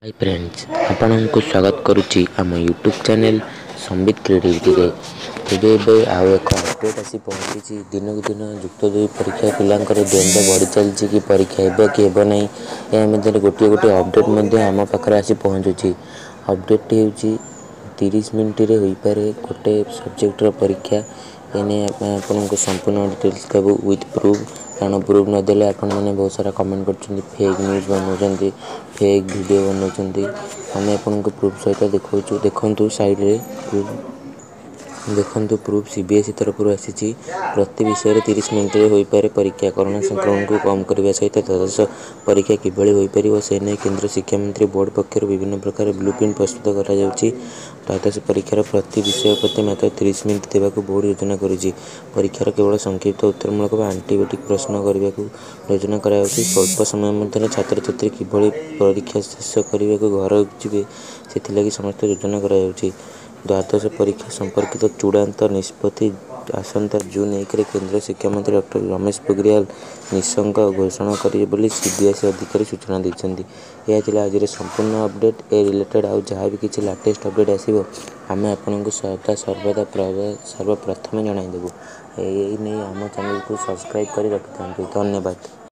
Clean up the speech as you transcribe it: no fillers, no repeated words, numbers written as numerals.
Hi friends, आपको स्वागत करुच्ची आम यूट्यूब चैनल संबित क्रिएटिविटी रे। एबे आउ एक अपडेट आसी पहुंची। दिन को दिन युक्त 2 परीक्षा पिलांकर द्वंद्व बढ़ी चलती कि परीक्षा हे कि हे ना। या मध्य गोटे गोटे अपडेट आम पाखे आसी पहुँचुची। अपडेट होची 30 मिनट रे हो पारे गोटे सब्जेक्टर परीक्षा। एने आपको संपूर्ण डिटेल्स देबू विथ प्रूफ। कारण प्रूफ नदेले आपण मैंने बहुत सारा कमेंट कर फेक न्यूज बनाऊँ, फेक वीडियो बनाऊँ। आम आपको प्रूफ सहित देखु। देखु साइड रे देखु प्रूफ सीबीएसई तरफ आसी। प्रति विषय 30 मिनट रे हो पारे परीक्षा। कोरोना संक्रमण को कम करने सहित द्वादश परीक्षा किभली हो पार से नहीं केंद्र शिक्षा मंत्री बोर्ड पक्षर विभिन्न प्रकार ब्लूप्रिंट प्रस्तुत कर द्वादश परीक्षार प्रति विषय प्रति मात्र 30 मिनट देवाक बोर्ड योजना करुच्ची। परीक्षार केवल संक्षिप्त उत्तरमूलक आंटीबायोटिक प्रश्न करने को योजना कर स्वल्प समय मध्य छात्र छात्री किभली परीक्षा शेष करने को घर जी से समस्त योजना कर। द्वादश परीक्षा संपर्कित चूड़ांत निष्पत्ति आसंता जून 1 केंद्र शिक्षा मंत्री डॉक्टर रमेश पोखरियाल निशंक घोषणा करेंगे सीबीएसई अधिकारी सूचना देते। यह आज संपूर्ण अपडेट ए रिलेटेड आउ जहाँ भी किसी लेटेस्ट अपडेट आसो आम आपको सदा सर्वदा सर्वप्रथम जनईदेवु। यही नहीं आम चैनल को सब्सक्राइब कर रखि था। धन्यवाद।